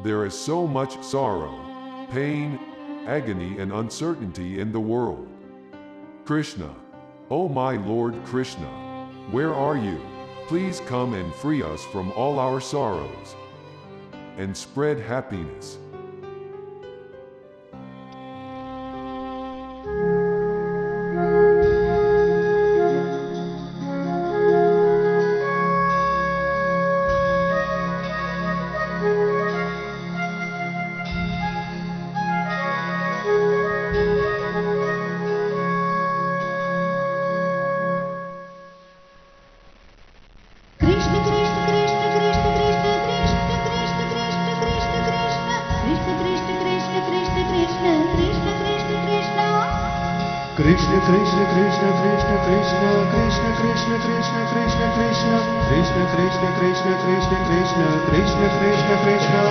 There is so much sorrow, pain, agony and uncertainty in the world. Krishna, oh my Lord Krishna, where are you? Please come and free us from all our sorrows and spread happiness. Krishna Krishna Krishna Krishna Krishna Krishna Krishna Krishna Krishna Krishna Krishna Krishna Krishna Krishna Krishna Krishna Krishna Krishna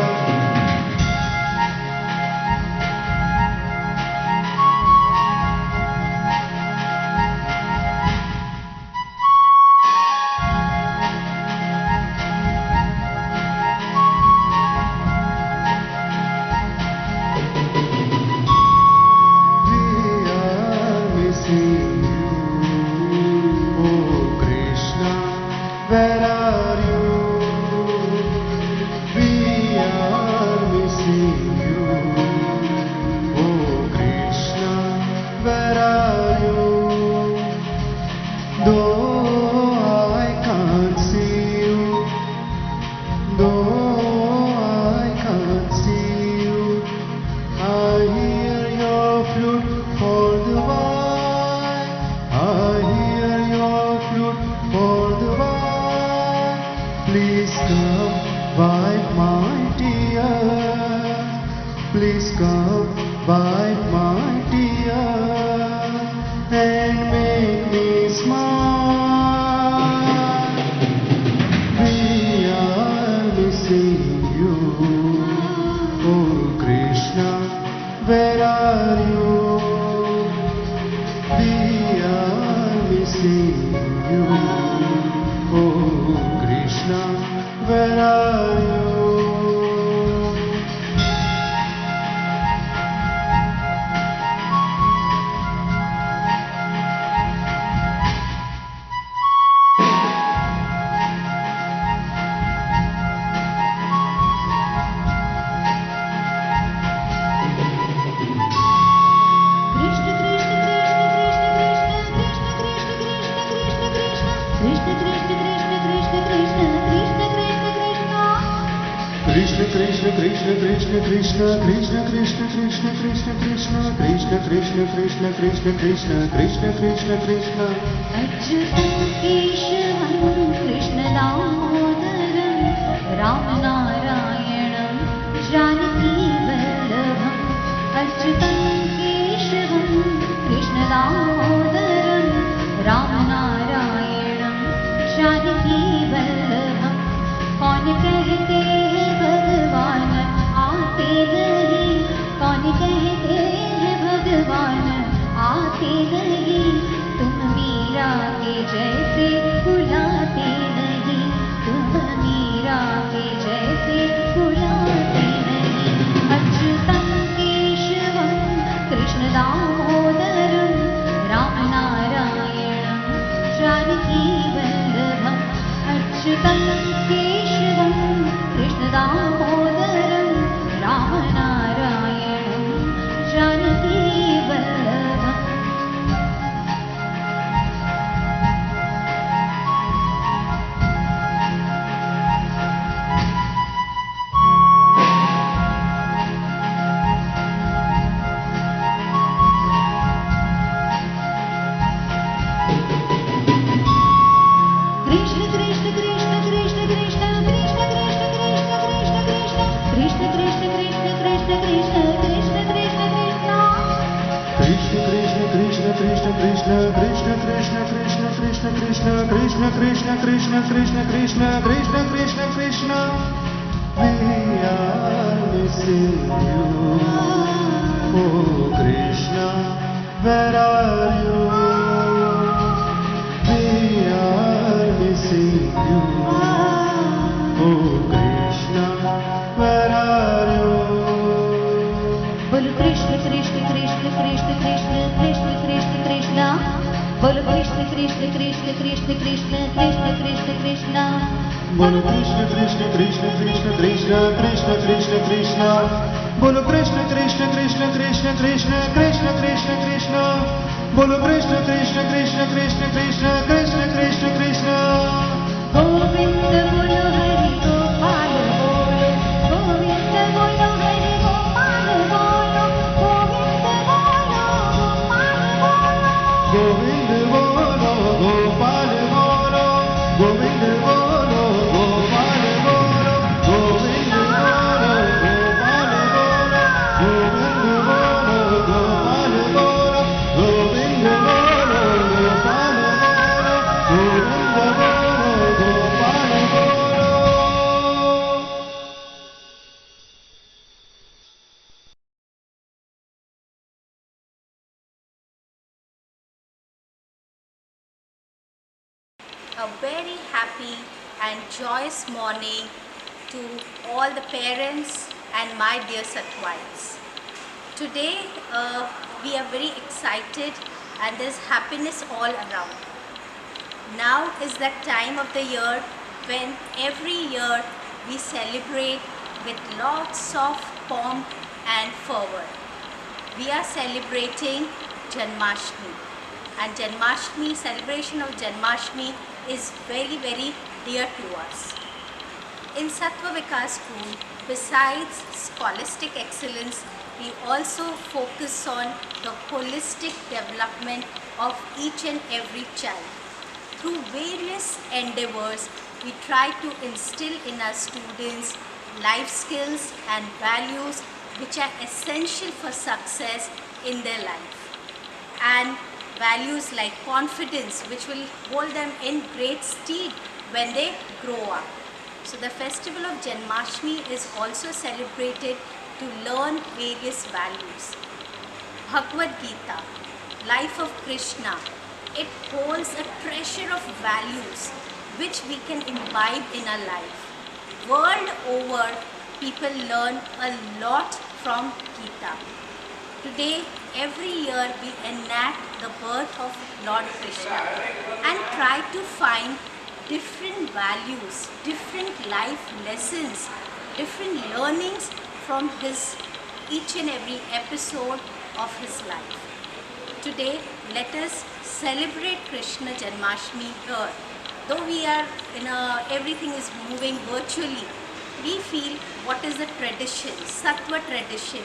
Where are you? We are missing you. Oh Krishna, where are you? Though I can't see you, though I can't see you, I hear your flute for the while. I hear your flute for the while. Please come, wipe my tears. Please come, wipe my tears and make me smile. We are missing you. Oh Krishna, where are you? We are missing you. Oh Krishna, where are you? Krishna Krishna Krishna Krishna Krishna Krishna Krishna Krishna Krishna Krishna Krishna Krishna Krishna Krishna Krishna Krishna Krishna Krishna Achyutam Keshavam Krishna Damodaram Ram Narayanam Janaki Vallabham Achyutam Keshavam Krishna Damodaram Ram Narayanam Janaki Vallabham कौन कहते हैं भगवान आते नहीं कौन कहते हैं भगवान आते नहीं तुम मीरा के जैसे बुलाते नहीं तुम मीरा के जैसे बुलाते नहीं अच्युतं केशवं कृष्ण दामोदरं राम नारायणं जानकी वल्लभम् अच्युतं केशवं कृष्ण दामोदरं राम नारायणं Janaki वल्लभम् Krishna Krishna Krishna Krishna Krishna Krishna Krishna Krishna we are missing you. Oh Krishna, where are you? We are missing you. Oh Krishna, where are you? बोलो कृष्ण कृष्ण कृष्ण कृष्ण कृष्ण कृष्ण कृष्ण कृष्ण बोलो कृष्ण कृष्ण कृष्ण कृष्ण कृष्ण कृष्ण कृष्ण कृष्ण बोलो कृष्ण कृष्ण कृष्ण कृष्ण कृष्ण कृष्ण कृष्ण कृष्ण गोविंद बोलो हरि गोपाल बोलो गोविंद बोलो हरि गोपाल बोलो गोविंद बोलो गोपाल बोलो गोविंद बोलो गोपाल बोलो गोविंद बोलो गोपाल बोलो गोविंद बोलो गोपाल बोलो गोविंद बोलो गोपाल बोलो गोविंद बोलो गोपाल बोलो। A very happy and joyous morning to all the parents and my dear Satwites. Today we are very excited and there's happiness all around. Now is that time of the year when every year we celebrate with lots of pomp and fervor. We are celebrating Janmashtami, and Janmashtami, celebration of Janmashtami is very dear to us. In Sattva Vikas School, besides scholastic excellence, we also focus on the holistic development of each and every child. Through various endeavors, we try to instill in our students life skills and values which are essential for success in their life. And values like confidence, which will hold them in great stead when they grow up. So the festival of Janmashtami is also celebrated to learn various values. Bhagavad Gita, life of Krishna, it holds a treasure of values which we can imbibe in our life. World over, people learn a lot from Gita. Today, every year we enact the birth of Lord Krishna and try to find different values, different life lessons, different learnings from his each and every episode of his life. Today, let us celebrate Krishna Janmashtami here. Though we are everything is moving virtually, we feel what is the tradition, Sattva tradition,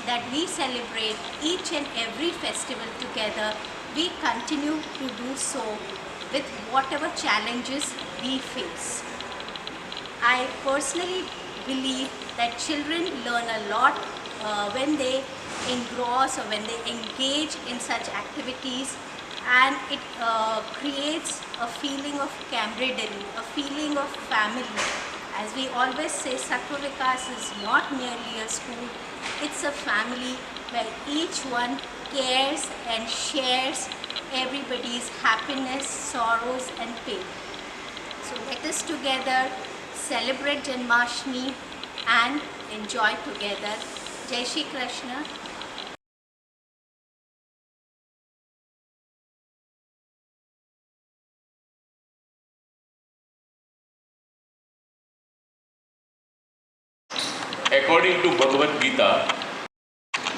that we celebrate each and every festival together. We continue to do so with whatever challenges we face. I personally believe that children learn a lot when they engross or when they engage in such activities, and it creates a feeling of camaraderie, a feeling of family. As we always say, Sattva Vikas is not merely a school, it's a family where each one cares and shares everybody's happiness, sorrows and pain. So let us together celebrate Janmashtami and enjoy together. Jai Shri Krishna. According to Bhagavad Gita,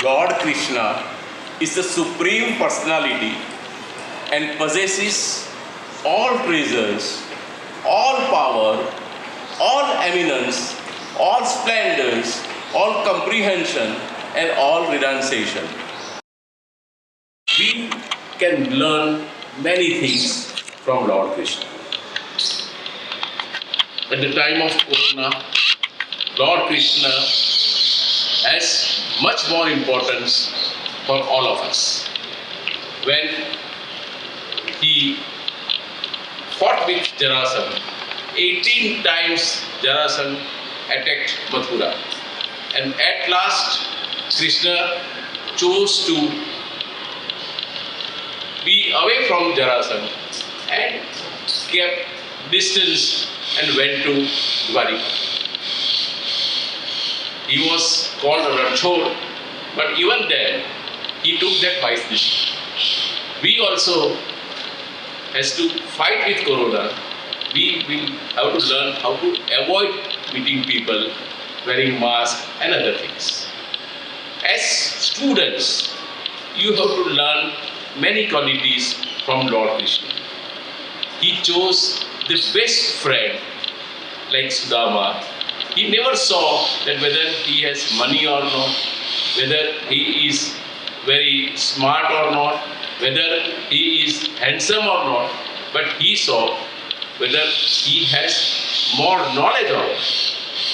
Lord Krishna is the Supreme Personality and possesses all treasures, all power, all eminence, all splendors, all comprehension and all renunciation. We can learn many things from Lord Krishna. At the time of Corona, Lord Krishna has much more importance for all of us. When he fought with Jarasandha, 18 times Jarasandha attacked Mathura, and at last Krishna chose to be away from Jarasandha and kept distance and went to Dwarika. He was called a Ranchor, but even then he took that wise decision. We also has to fight with Corona we will have to learn how to avoid meeting people, wearing masks and other things. As students, you have to learn many qualities from Lord Krishna. He chose the best friend like Sudama. He never saw that whether he has money or not, whether he is very smart or not, whether he is handsome or not, but he saw whether he has more knowledge or not.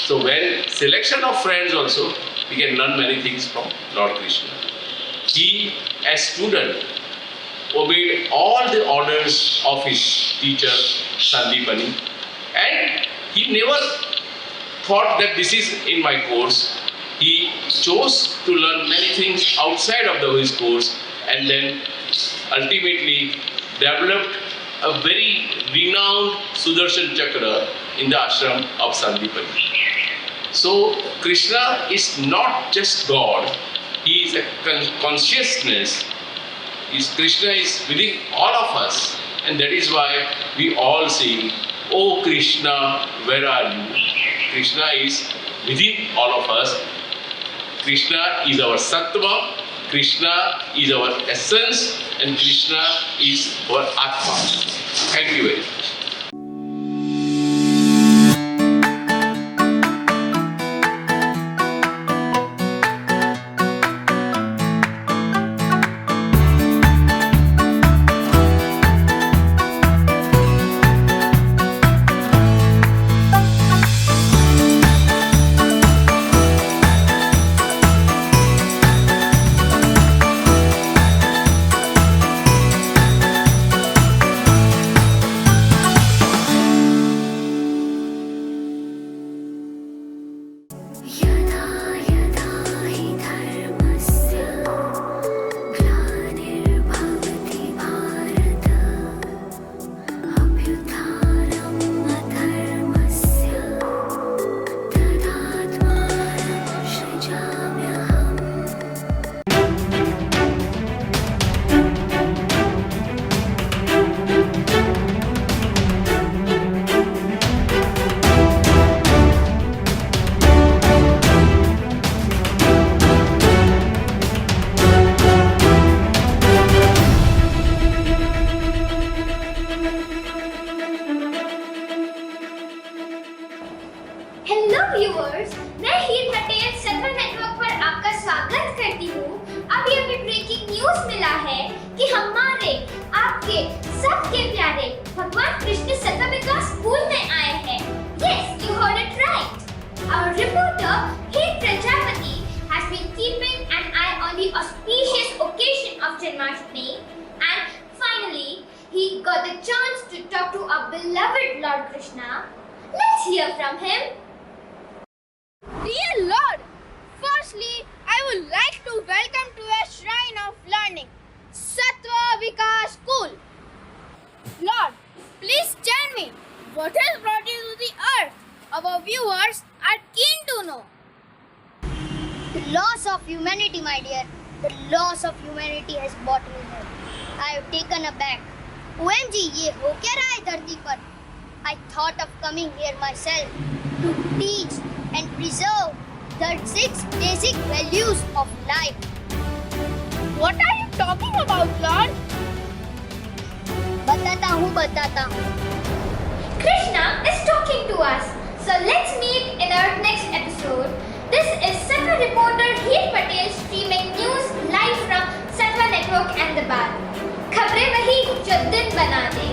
So when selection of friends also, we can learn many things from Lord Krishna. He, as student, obeyed all the orders of his teacher Sandipani, and he never thought that this is in my course. He chose to learn many things outside of his course, and then ultimately developed a very renowned Sudarshan Chakra in the ashram of Sandipani. So Krishna is not just God, he is a consciousness. Krishna is within all of us, and that is why we all sing, "Oh Krishna, where are you?" Krishna is within all of us. Krishna is our Sattva, Krishna is our essence, and Krishna is our Atma. Thank you very much. यदा यदा हि धर्मस्य ग्लानिर्भवति Bharat अभ्युत्थानम् अधर्मस्य तदात्मानं सृजाम्यहम्। Hello viewers, मैं हीर पटेल सत्वा network पर आपका स्वागत करती हूँ। अभी अभी ब्रेकिंग न्यूज मिला है कि हमारे आपके सबके प्यारे भगवान कृष्ण सत्वा विकास स्कूल में आए हैं। Yes, you heard it right. Our reporter Heer Prajapati has been keeping an eye on the auspicious occasion of Janmashtami, and finally he got the chance to talk to our beloved Lord Krishna. Let's hear from him. Dear Lord, firstly, I would like to welcome to a shrine of learning, Sattva Vikas School. Lord, please tell me, what has brought you to the earth? Our viewers are keen to know. The loss of humanity, my dear. The loss of humanity has brought me here. I have taken aback. OMG, ये हो क्या रहा है धरती पर? I thought of coming here myself to teach and preserve the 6 basic values of life. What are you talking about, Lord? बताता हूँ. Krishna is talking to us. So let's meet in our next episode. This is Sattva reporter Heet Patel streaming news live from Sattva Network Ahmedabad. खबरें वही जो दिन बना दे।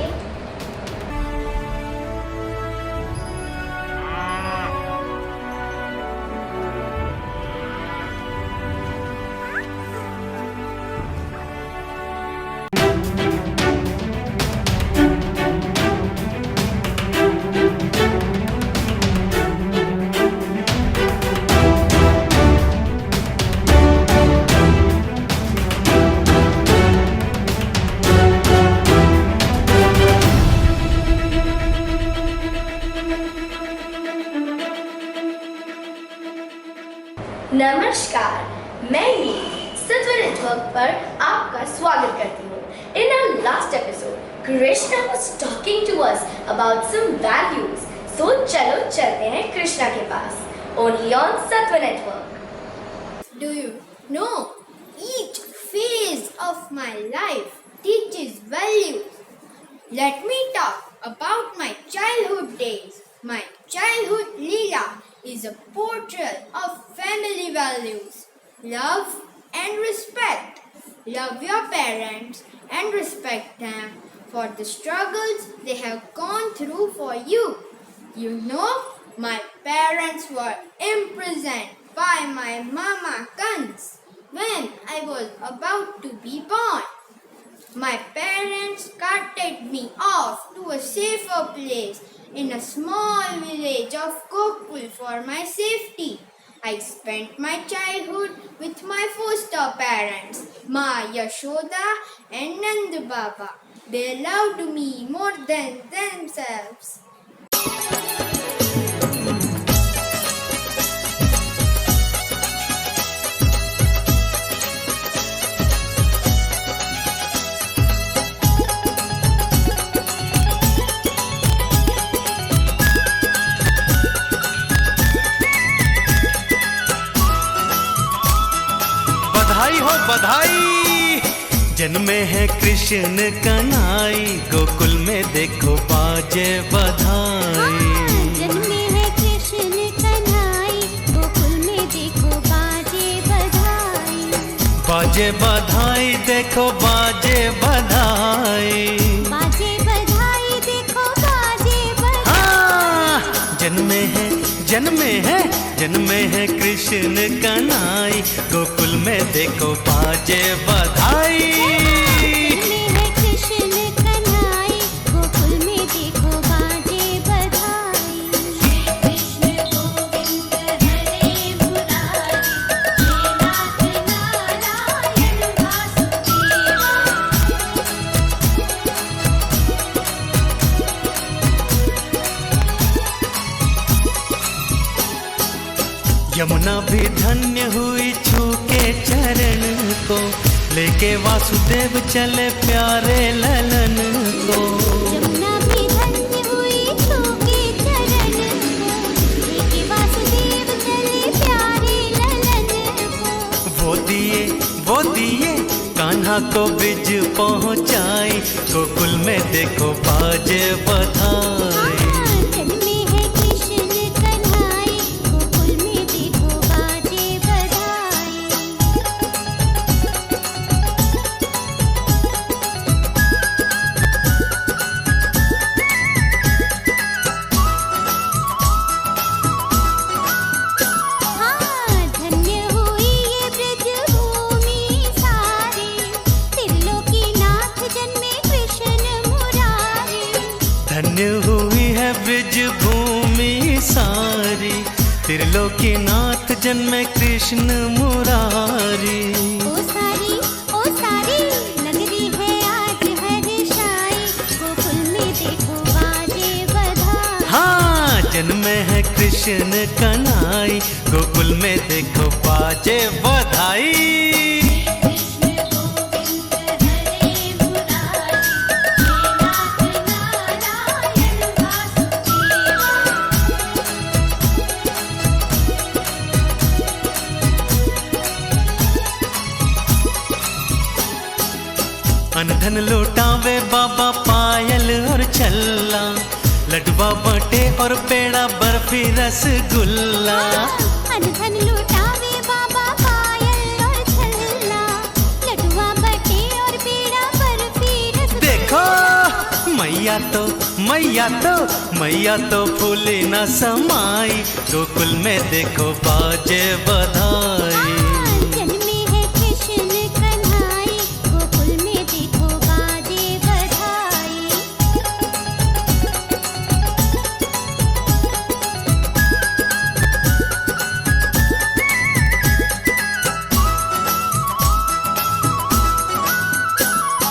नमस्कार, मैं ही सत्व नेटवर्क पर आपका स्वागत करती हूँ। In our last episode, Krishna was talking to us about some values. So चलो चलते हैं कृष्णा के पास. Only on Sattva Network. Do you know each phase of my life teaches values? Let me talk about my childhood days. My childhood Leela is a portrait of family values. Love and respect. Love your parents and respect them for the struggles they have gone through for you. You know, my parents were imprisoned by my mama Kans when I was about to be born. My parents carted me off to a safer place in a small village of Gokul for my safety. I spent my childhood with my foster parents, Ma Yashoda and Nand Baba. They loved me more than themselves. बधाई हो बधाई, जन्मे है कृष्ण कन्हई, गोकुल में देखो बाजे बधाई। जन्मे है कृष्ण कन्हई, गोकुल में देखो बाजे बधाई। बाजे बधाई देखो बाजे बधाई, बाजे बधाई देखो बाजे बधाई। हाँ, जन्मे है कृष्ण कन्हई, गोकुल में देखो बाजे बधाई। जन्मे है कृष्ण कन्हई, गोकुल में देखो बाजे बधाई। कृष्ण गोविंद हरे मुरारी, हे नाथ नारायण वासुदेवा। यमुना भी धन्य हुई छू के चरण को, लेके वासुदेव चले प्यारे ललन को। यमुना भी धन्य हुई छू के चरण को, लेके वासुदेव चले प्यारे ललन को। वो दिए कान्हा को ब्रिज पहुँचाई, गोकुल में देखो बाजे बधाई। जन्मे है कृष्ण कन्हई, गोकुल में देखो बाजे बधाई। हाँ, धन्य हुई ये ब्रज भूमि सारी, त्रिलोकीनाथ जन्मे कृष्ण मुरारी। धन्य हुई है ब्रिज भूमि सारी, त्रिलोकीनाथ जन्मे कृष्ण मुरारी। ओ सारी नगरी है आज हर्षाई, गोकुल में देखो बाजे बधाई। हाँ, जन्मे है कृष्ण कन्हई, गोकुल में देखो बाजे बधाई। कृष्ण गोविंद हरे मुरारी, हे नाथ नारायण वासुदेवा। अनधन लौटावे बाबा पायल और छल्ला, लडुआ बटे और पेड़ा बर्फी रसगुल्ला। अनधन लुटावे बाबा पायल और छल्ला, लडुआ बटे और पेड़ा बर्फी रसगुल्ला। देखो मैया तो फूली न समाई, गोकुल में देखो बाजे बधाई। जन्मे है कृष्ण कन्हई, गोकुल में देखो बाजे बधाई।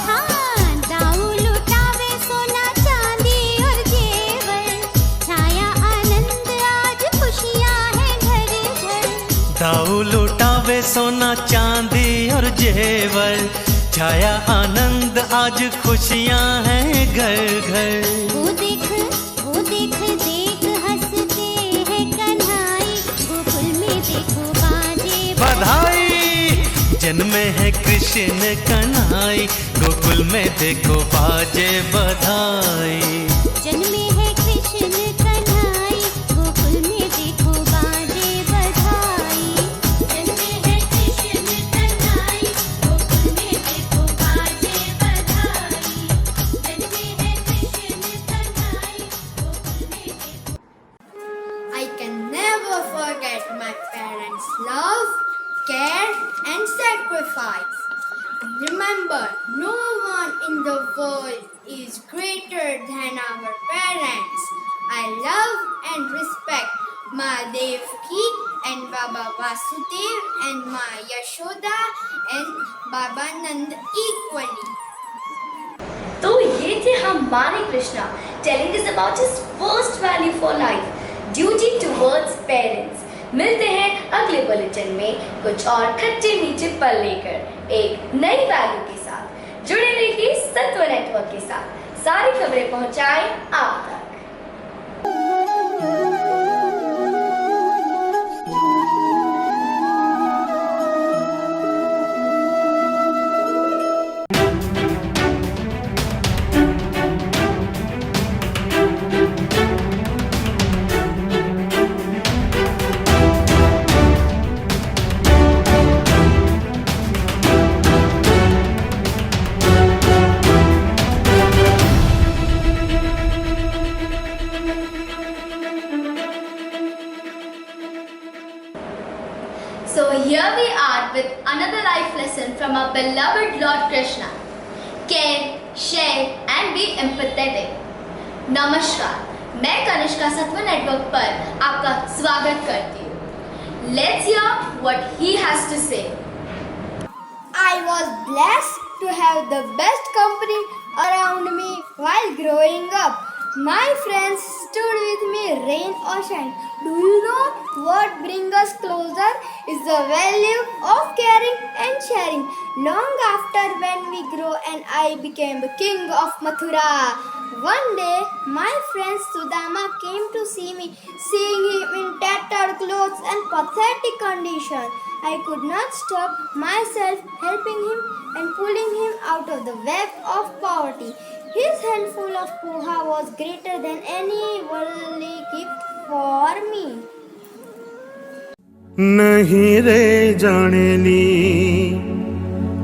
हाँ, दाऊ लुटावे सोना चांदी और जेवर, छाया आनंद आज खुशियाँ हैं घर घर। दाऊ लुटावे सोना चांदी और जेवर, छाया आनंद आज खुशियां हैं घर घर। वो देख देख हंसते हैं कन्हाई, गोकुल में देखो बाजे बधाई। जन्मे है कृष्ण कन्हाई, गोकुल में देखो बाजे बधाई। जन्मे है कृष्ण कन्हाई, गोकुल में देखो बाजे बधाई। जन्मे है कृष्ण कन्हाई, गोकुल में देखो बाजे बधाई। जन्मे है कृष्ण कन्हाई, गोकुल में देखो। I can never forget my parents' love, care and sacrifice. Remember, no one in the world is greater than our parents. I love and respect Ma Devaki and Baba Vasudev and Ma Yashoda and Baba Nand equally. तो ये थे हमारे Krishna telling us about his first value for life, duty towards parents. मिलते हैं अगले bulletin में कुछ और खट्टे मीठे पल लेकर एक नई वैल्यू के साथ। जुड़े रहिए सत्व नेटवर्क के साथ, सारी खबरें पहुंचाएं आप तक। So here we are with another life lesson from our beloved Lord Krishna. Care, share and be empathetic. नमस्कार, मैं कनिष्का सत्व नेटवर्क पर आपका स्वागत करती हूँ। Let's hear what he has to say. I was blessed to have the best company around me while growing up. My friends stood with me rain or shine. Do you know what brings us closer is the value of caring and sharing. Long after when we grow and I became the king of Mathura. One day my friend Sudama came to see me, seeing him in tattered clothes and pathetic condition. I could not stop myself helping him and pulling him out of the web of poverty. His handful of poha was greater than any worldly gift for me. नहीं रे जानेली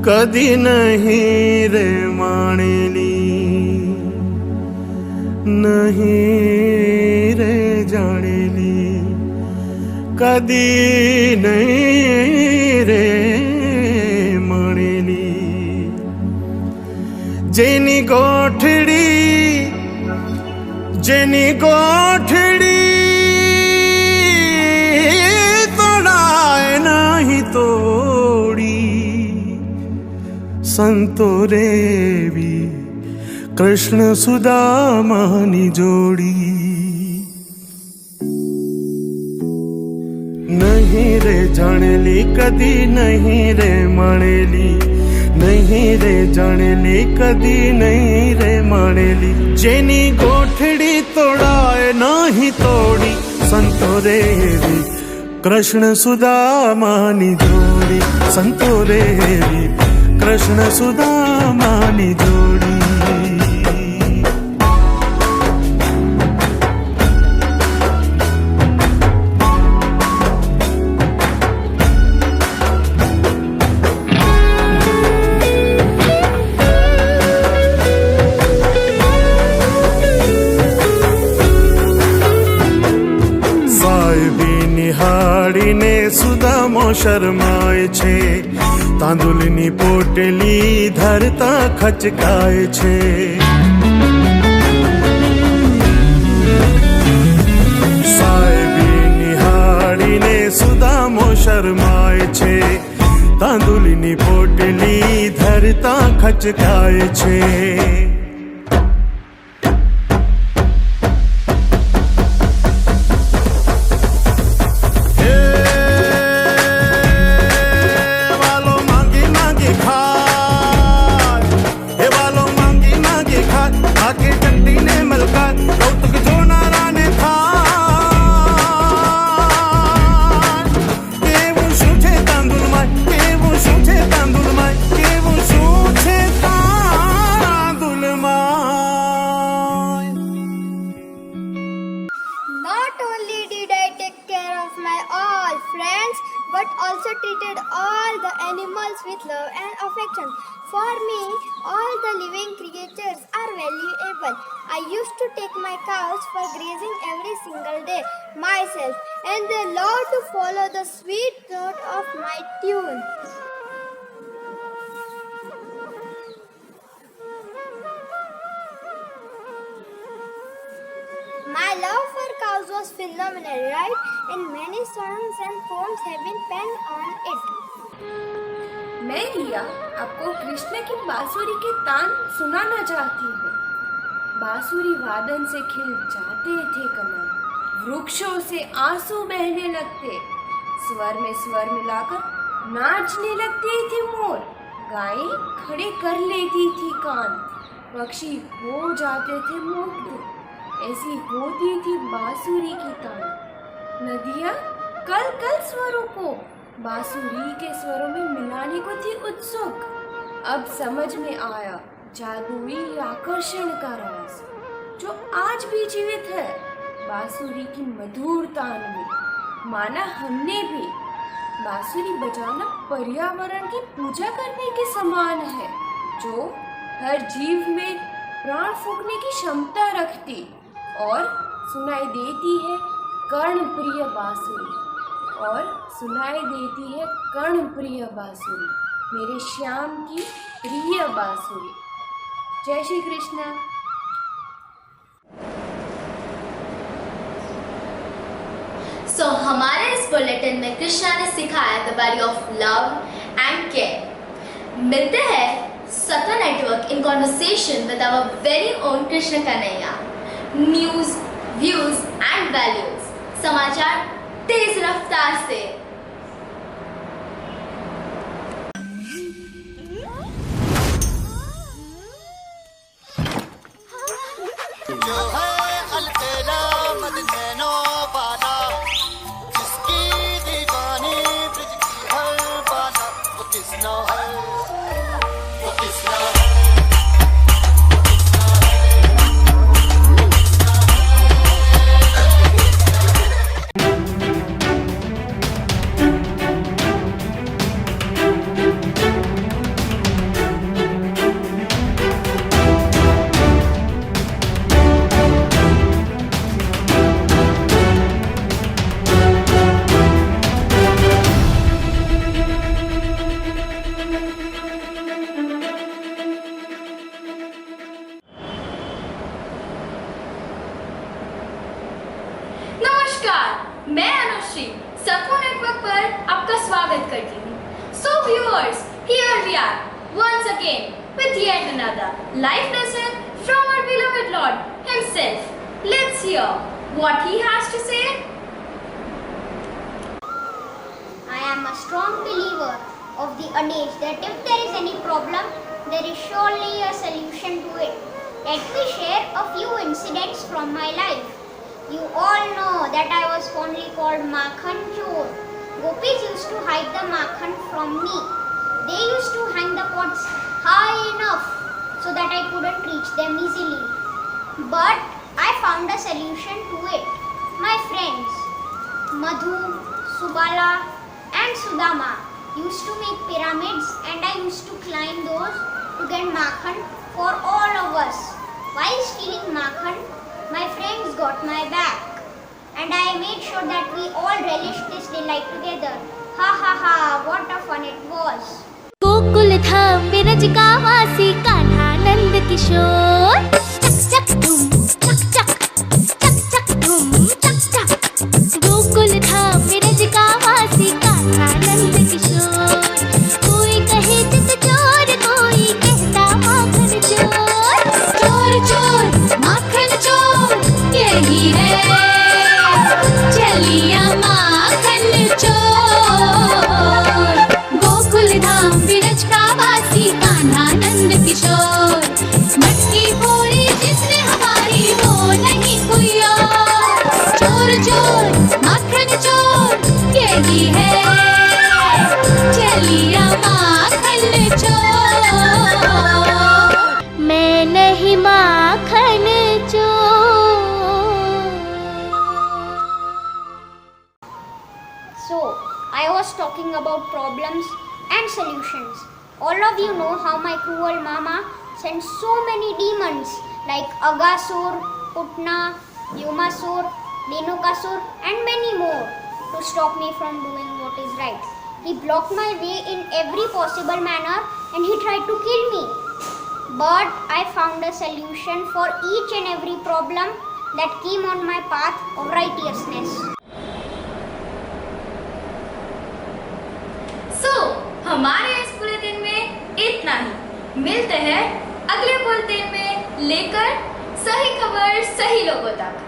कदी नहीं रे मानेली, नहीं रे जानेली कदी नहीं रे मानेली। जेनी गोठड़ी तोड़ाए नहीं तोड़ी, संतोरे भी कृष्ण सुदामानी जोड़ी। नहीं रे जानेली कदी नहीं रे मानेली, नहीं रे जानेली कदी नहीं रे मानेली। जेनी गोठड़ी तोड़ाए नहीं तोड़ी, संतोरे भी कृष्ण सुदामानी जोड़ी, संतोरे भी कृष्ण सुदामानी जोड़ी। નિહાળીને સુદામો શરમાય છે, તાંદુલની પોટલી ધરતા ખચકાય છે। સાહેબી નિહાળીને સુદામો શરમાય છે, તાંદુલની પોટલી ધરતા ખચકાય છે। friends, but also treated all the animals with love and affection. For me, all the living creatures are valuable. I used to take my cows for grazing every single day myself, and they love to follow the sweet note of my tune. My love for cows was phenomenal, right? And many songs and poems have been penned on it. मैं रिया आपको कृष्ण की बांसुरी के तान सुनाना चाहती हूँ। बांसुरी वादन से खिल जाते थे कमल, वृक्षों से आंसू बहने लगते, स्वर में स्वर मिलाकर नाचने लगते थे मोर, गायें खड़े कर लेती थी कान, पक्षी हो जाते थे मुग्ध, ऐसी होती थी बांसुरी की तान। नदियाँ कल कल स्वरों को बांसुरी के स्वरों में मिलाने को थी उत्सुक। अब समझ में आया जादुई आकर्षण का राज, जो आज भी जीवित है बांसुरी की मधुर तान में। माना हमने भी बांसुरी बजाना पर्यावरण की पूजा करने के समान है, जो हर जीव में प्राण फूंकने की क्षमता रखती और सुनाई देती है कर्णप्रिय बांसुरी, और सुनाई देती है कर्णप्रिय बांसुरी, मेरे श्याम की प्रिय बांसुरी। जय श्री कृष्ण। सो हमारे इस बुलेटिन में कृष्णा ने सिखाया the value of love and care. मिलते हैं Satva network in conversation with our very own Krishna Kanhaiya. News, views and values, समाचार तेज रफ्तार से। जो है अलबेला मदनैनो वाला, जिसकी दीवानी ब्रिज की हर बाला, वो किसना है, वो किसना है। मैं अनुश्री सत्व नेटवर्क पर आपका स्वागत करती हूँ। So viewers, here we are once again with yet another life lesson from our beloved Lord himself. Let's hear what he has to say. I am a strong believer of the adage that if there is any problem, there is surely a solution to it. Let me share a few incidents from my life. You all know that I was fondly called Makhan Chor. Gopis used to hide the makhan from me. They used to hang the pots high enough so that I couldn't reach them easily. But I found a solution to it. My friends Madhu, Subala and Sudama used to make pyramids, and I used to climb those to get makhan for all of us. While stealing makhan, my friends got my back, and I made sure that we all relished this delight together. Ha ha ha, what a fun it was. Gokul Dham Braj का वासी कान्हा नंद किशोर, चक चक धूम चक चक, चक चक धूम चक चक। गोकुल धाम बिरज का वासी कान्हा नंद किशोर, कोई कहे चित चोर, कोई कहता माखन चोर। चोर चोर माखन चोर, यही है चलिया माखन चोर। गोकुल धाम बिरज का वासी कान्हा नंद किशोर, मटकी फोड़ी जिसने हमारी वो नहीं कोई और। चोर चोर माखन चोर, यही है चलिया माखन चोर। मैं नहीं माखन चोर। So Oh, I was talking about problems and solutions. All of you know how my cruel mama sent so many demons like Agasur, Putna, Yumasur, Dhenukasur and many more to stop me from doing what is right. He blocked my way in every possible manner and he tried to kill me. But I found a solution for each and every problem that came on my path of righteousness. So, हमारे इस bulletin में इतना ही। मिलते हैं अगले bulletin में लेकर सही खबर सही लोगों तक।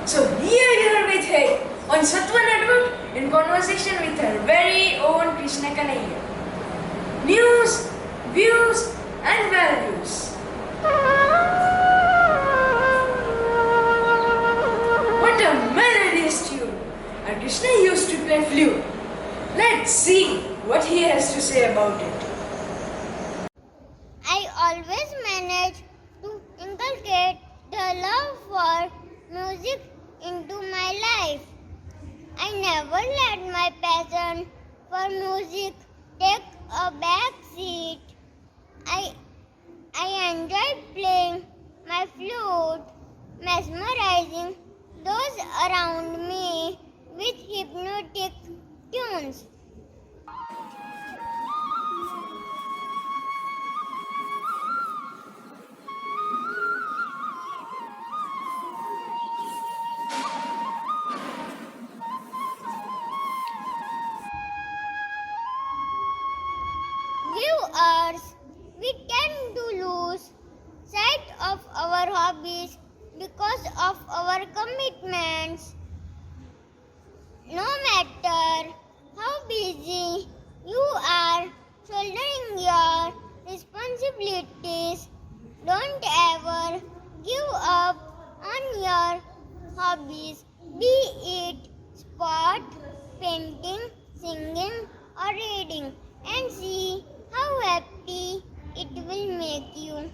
So here you are with Hey on Sattva Network in conversation with her very own Krishna Kanaiya. News, views and values. What a melodious tune! Our Krishna used to play flute. Let's see what he has to say about it. I always manage to inculcate the love for music into my life. I never let my passion for music take a back seat. I enjoy playing my flute, mesmerizing those around me with hypnotic tunes. Viewers, we tend to lose sight of our hobbies because of our commitments. No matter how busy you are shouldering your responsibilities, don't ever give up on your hobbies, be it sport, painting, singing or reading, and see how happy it will make you.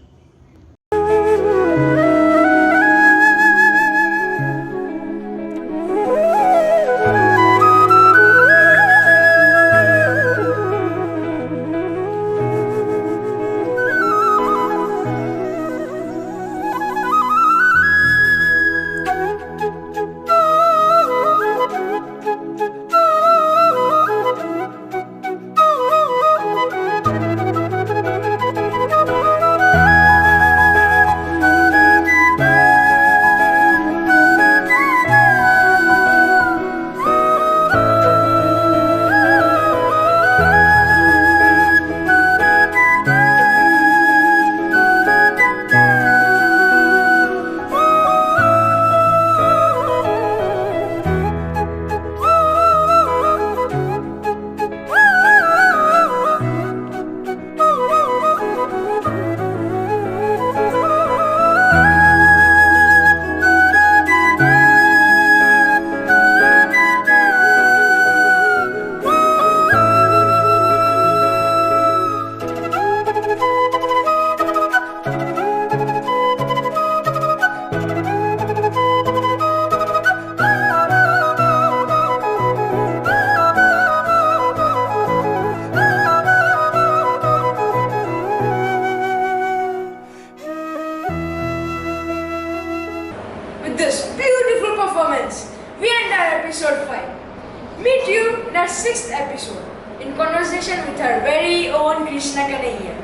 With this beautiful performance, we end our episode 5. Meet you in our 6th episode in conversation with our very own Krishna Kanaiya.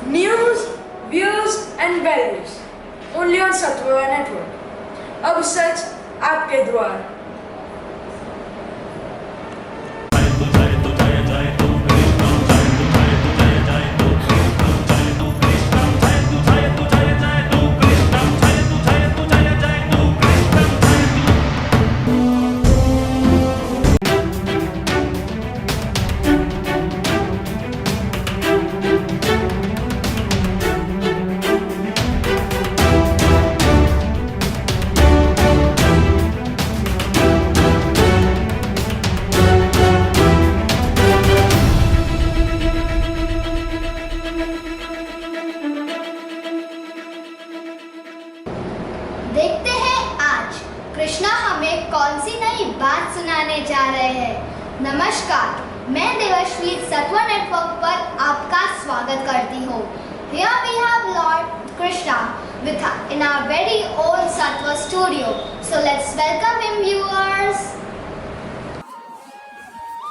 News, views and values only on Sattva Network. अब सच आपके द्वार. जय तो जय जय तो कृष्ण जय जा रहे हैं। नमस्कार, मैं देवश्री सत्व नेटवर्क पर आपका स्वागत करती हूँ। Here we have Lord Krishna in our very own Sattva studio. So let's welcome him, viewers.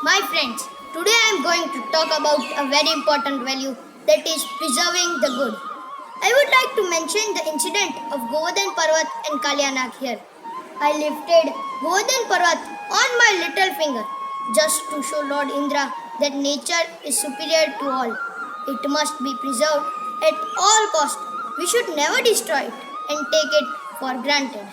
My friends, today I am going to talk about a very important value, that is preserving the good. I would like to mention the incident of Govardhan Parvat and Kalyanag here. I lifted Govardhan Parvat on my little finger just to show Lord Indra that nature is superior to all. It must be preserved at all cost. We should never destroy it and take it for granted.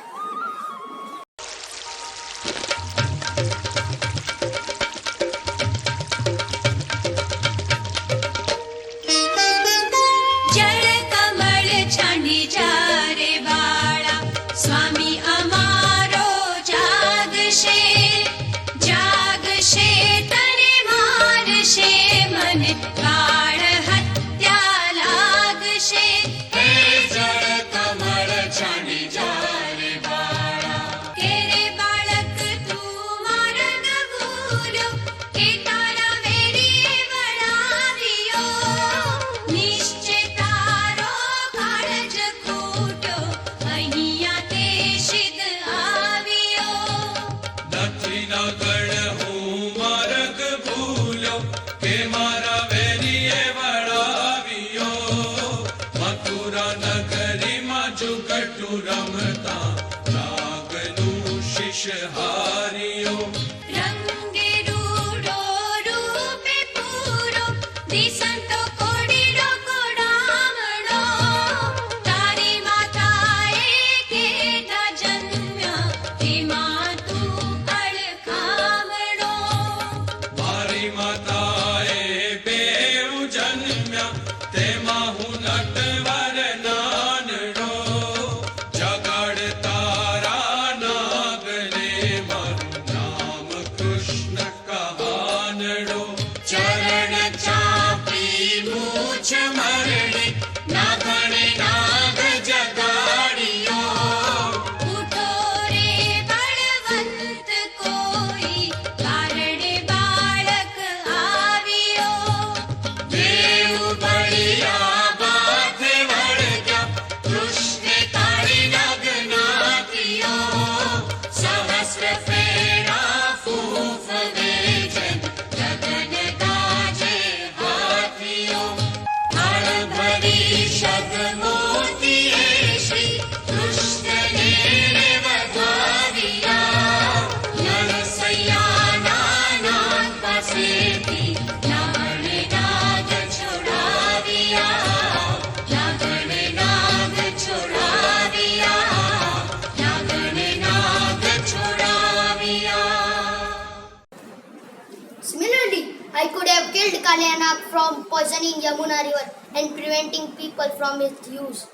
I could have killed Kalyanag from poisoning Yamuna river and preventing people from its use.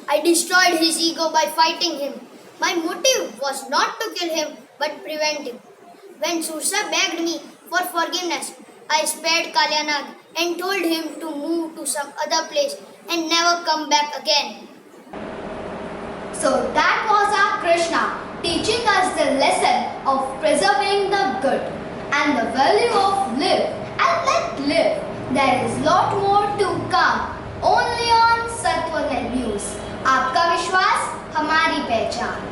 I destroyed his ego by fighting him. My motive was not to kill him but prevent him. When Sursa begged me for forgiveness, I spared Kalyanag and told him to move to some other place and never come back again. So that was our Krishna teaching us the lesson of preserving the good and the value of live and let live. There is lot more to come only on Sattvanet News. आपका विश्वास हमारी पहचान.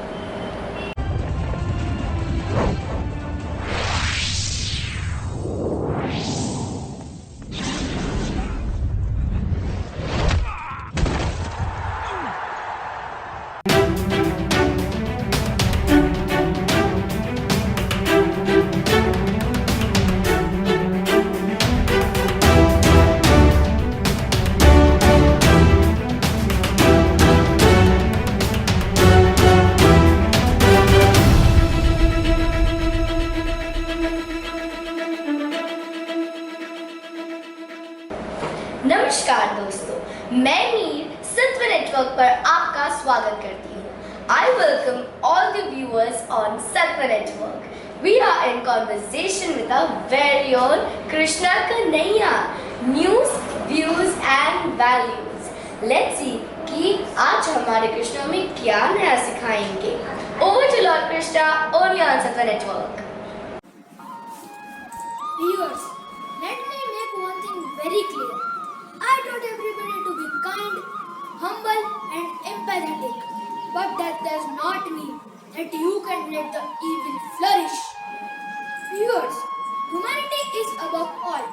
नमस्कार दोस्तों, मैं मीर सत्व network पर आपका स्वागत करती हूँ. I welcome all the viewers on Sattva Network. We are in conversation with our very own Krishna Kanhaiya. News, views and values. Let's see कि आज हमारे कृष्णा में क्या नया सिखाएंगे. Over to Lord Krishna, only on Sattva Network. Viewers, let me make one thing very clear. I taught everybody to be kind, humble and empathetic. But that does not mean that you can let the evil flourish. Viewers, humanity is above all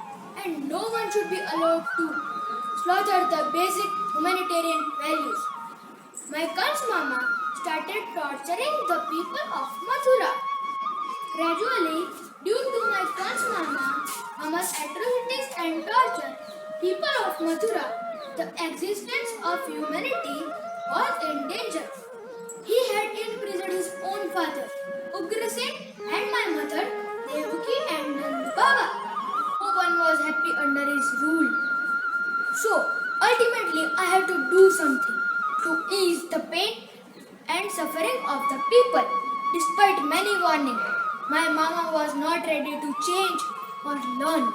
and no one should be allowed to slaughter the basic humanitarian values. My Kans Mama started torturing the people of Mathura. Gradually, due to my Kans Mama's atrocities and torture, people of Mathura, the existence of humanity was in danger. He had imprisoned his own father, Ugrasen, and my mother, Devaki and Nand Baba. No one was happy under his rule. So, ultimately, I had to do something to ease the pain and suffering of the people. Despite many warnings, my mama was not ready to change or learn.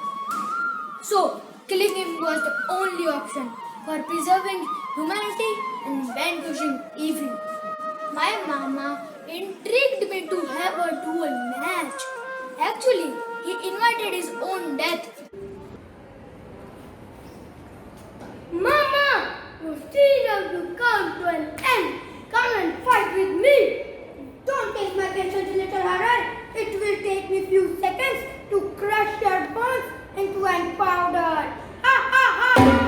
So, killing him was the only option for preserving humanity and vanquishing evil. My mama intrigued me to have a dual match. Actually, he invited his own death. Mama, you still have to count to an end. Come and fight with me. Don't take my patience, little horror. It will take me few seconds to crush your bones into a powder. Ha ha ha!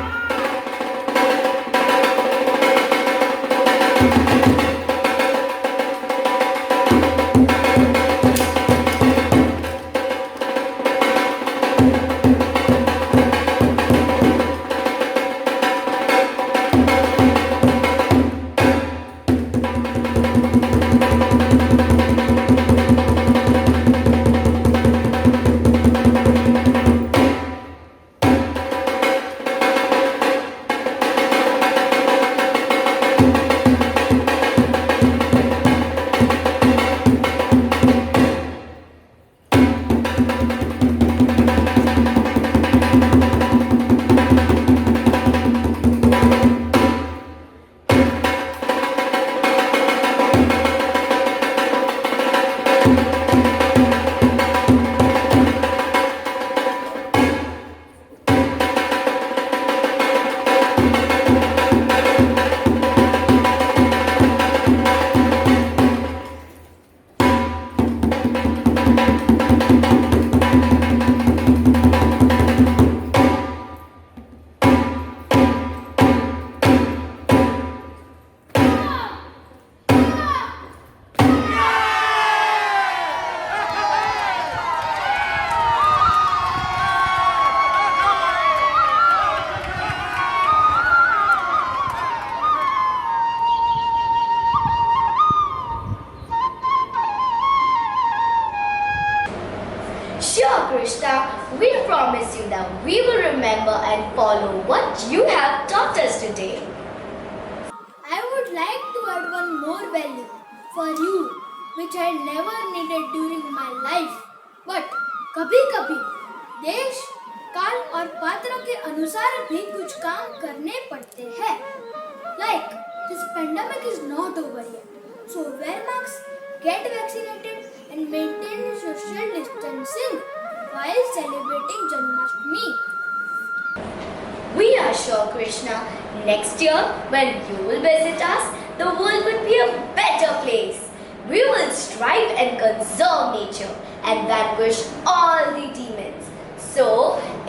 Sure, Krishna, we promise you that we will remember and follow what you have taught us today. I would like to add one more value for you, which I never needed during my life. But कभी-कभी देश, काल और पात्र के अनुसार भी कुछ काम करने पड़ते हैं. Like this pandemic is not over yet, so wear masks, get vaccinated, and maintain social distancing while celebrating Janmashtami. We are sure, Krishna, next year when you will visit us, the world would be a better place. We will strive and conserve nature and vanquish all the demons. So,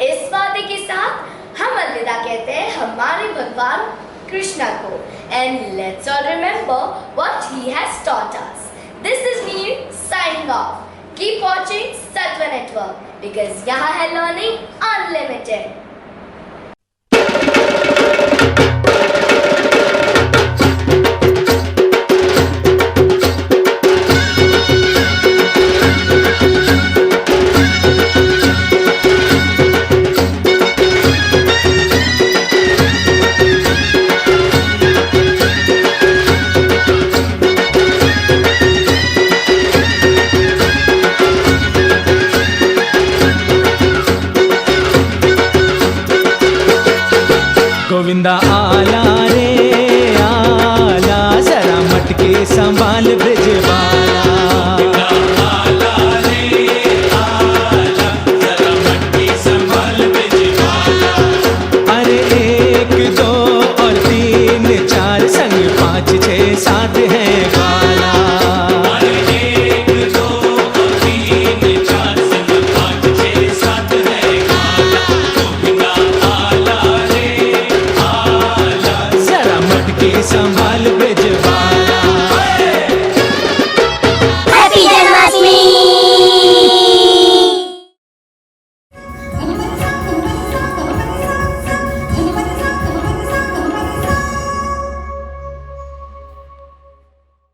इस वादे के साथ हम अलविदा कहते हैं हमारे भगवान कृष्णा को. And let's all remember what he has taught us. This is me signing off. Keep watching Sattva Network because यहाँ है learning unlimited. गोविंदा आला रे आला, जरा मटके संभाल ब्रजवाला.